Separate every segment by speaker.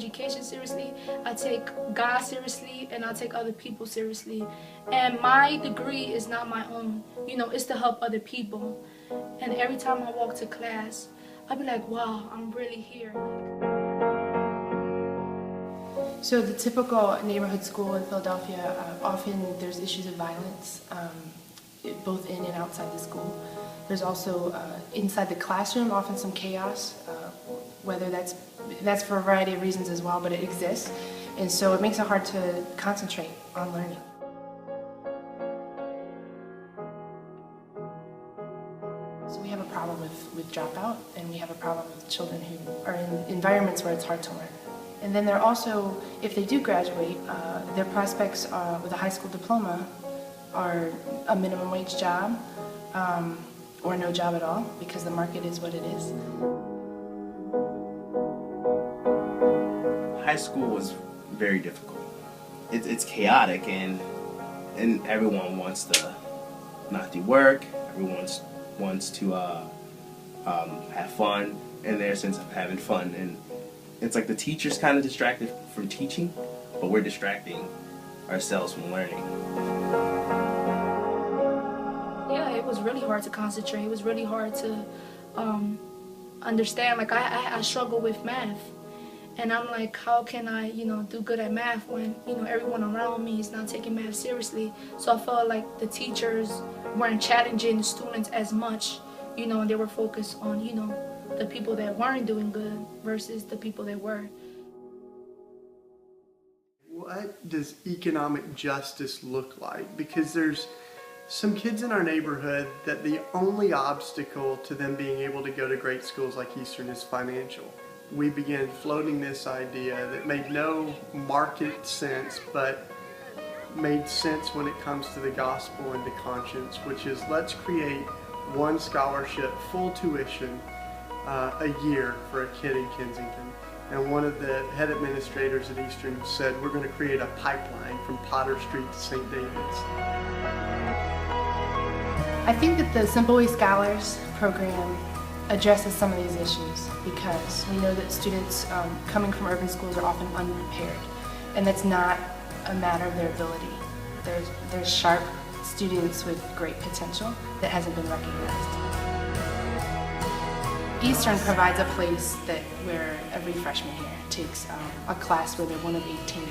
Speaker 1: education seriously, I take God seriously, and I take other people seriously. And my degree is not my own, you know, it's to help other people. And every time I walk to class, I'll be like, wow, I'm really here.
Speaker 2: So the typical neighborhood school in Philadelphia, often there's issues of violence, both in and outside the school. There's also inside the classroom often some chaos, whether that's for a variety of reasons as well, but it exists. And so it makes it hard to concentrate on learning. So we have a problem with dropout, and we have a problem with children who are in environments where it's hard to learn. And then they're also, if they do graduate, their prospects with a high school diploma are a minimum wage job or no job at all, because the market is what it is.
Speaker 3: High school was very difficult. It's chaotic, and everyone wants to not do work. Everyone wants to have fun, in their sense of having fun. And it's like the teacher's kind of distracted from teaching, but we're distracting ourselves from learning.
Speaker 1: Yeah, it was really hard to concentrate. It was really hard to understand. Like I struggle with math, and I'm like, how can I, you know, do good at math when, you know, everyone around me is not taking math seriously? So I felt like the teachers weren't challenging the students as much, you know, and they were focused on, you know, the people that weren't doing good versus the people that were.
Speaker 4: What does economic justice look like? Because there's some kids in our neighborhood that the only obstacle to them being able to go to great schools like Eastern is financial. We began floating this idea that made no market sense, but made sense when it comes to the gospel and to conscience, which is, let's create one scholarship, full tuition, a year for a kid in Kensington. And one of the head administrators at Eastern said, we're going to create a pipeline from Potter Street to St. David's.
Speaker 2: I think that the Simple Way Scholars program addresses some of these issues, because we know that students coming from urban schools are often unprepared, and that's not a matter of their ability. There's sharp students with great potential that hasn't been recognized. Eastern provides a place where every freshman here takes a class where they're one of 18,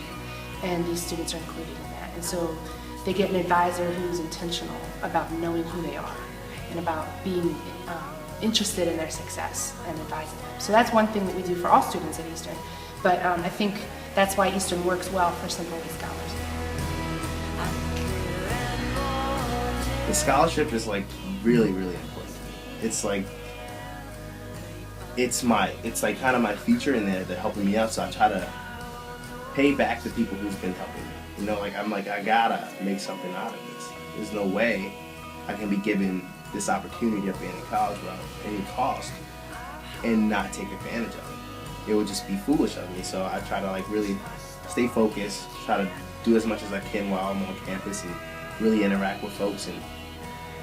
Speaker 2: and these students are included in that. And so they get an advisor who's intentional about knowing who they are and about being interested in their success and advising them. So that's one thing that we do for all students at Eastern. But I think that's why Eastern works well for Simple Way Scholars.
Speaker 3: The scholarship is like really, really important to me. It's like kind of my feature in there. They're helping me out, so I try to pay back the people who's been helping me. You know, like I'm like, I gotta make something out of this. There's no way I can be given this opportunity of being in college without any cost and not take advantage of it. It would just be foolish of me. So I try to like really stay focused, try to do as much as I can while I'm on campus, and really interact with folks,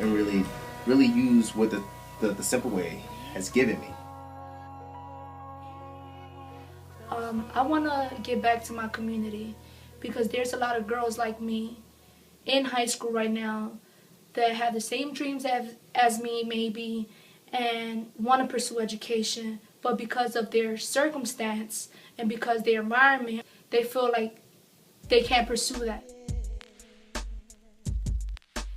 Speaker 3: and really use what the Simple Way has given me.
Speaker 1: I want to get back to my community, because there's a lot of girls like me in high school right now that have the same dreams as me maybe, and want to pursue education, but because of their circumstance and because their environment, they feel like they can't pursue that.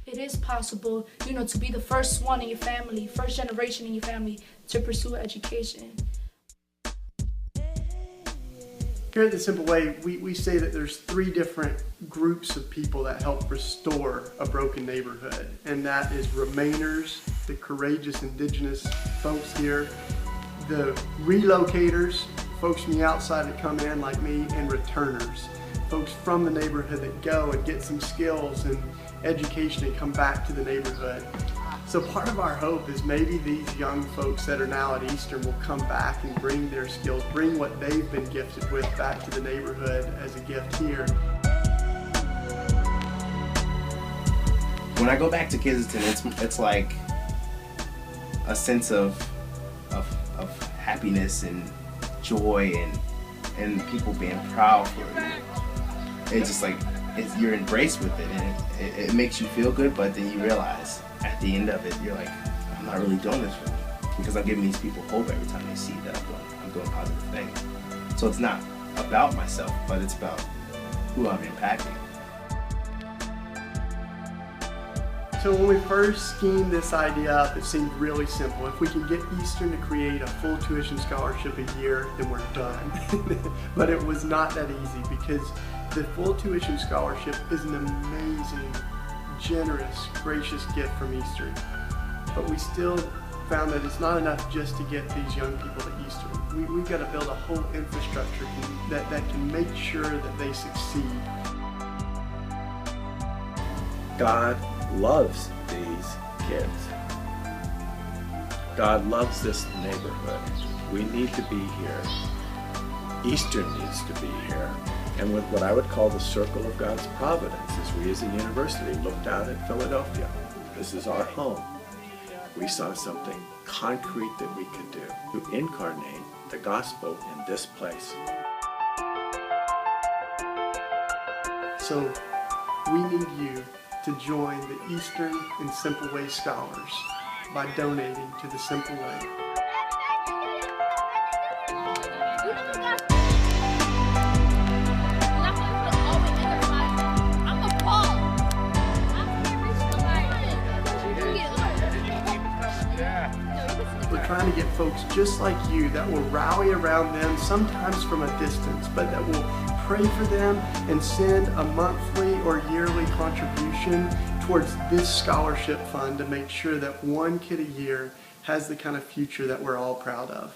Speaker 1: It is possible, you know, to be the first one in your family, first generation in your family to pursue education.
Speaker 4: Here at the Simple Way, we say that there's 3 different groups of people that help restore a broken neighborhood. And that is Remainers, the courageous indigenous folks here, the relocators, folks from the outside that come in like me, and returners, folks from the neighborhood that go and get some skills and education and come back to the neighborhood. So part of our hope is maybe these young folks that are now at Eastern will come back and bring their skills, bring what they've been gifted with back to the neighborhood as a gift here.
Speaker 3: When I go back to Kensington, it's like a sense of happiness and joy and people being proud for you. It's just like you're embraced with it, and it makes you feel good. But then you realize at the end of it, you're like, I'm not really doing this for me, because I'm giving these people hope every time they see that I'm doing positive things. So it's not about myself, but it's about who I'm impacting.
Speaker 4: So when we first schemed this idea up, it seemed really simple. If we can get Eastern to create a full tuition scholarship a year, then we're done. But it was not that easy, because the full tuition scholarship is an amazing, generous, gracious gift from Eastern. But we still found that it's not enough just to get these young people to Eastern. We've got to build a whole infrastructure that can make sure that they succeed.
Speaker 5: God loves these kids. God loves this neighborhood. We need to be here. Eastern needs to be here. And with what I would call the circle of God's providence, as we as a university looked out at Philadelphia, this is our home. We saw something concrete that we could do to incarnate the gospel in this place.
Speaker 4: So we need you to join the Eastern and Simple Way Scholars by donating to the Simple Way. We're trying to get folks just like you that will rally around them, sometimes from a distance, but that will pray for them and send a monthly or yearly contribution towards this scholarship fund to make sure that one kid a year has the kind of future that we're all proud of.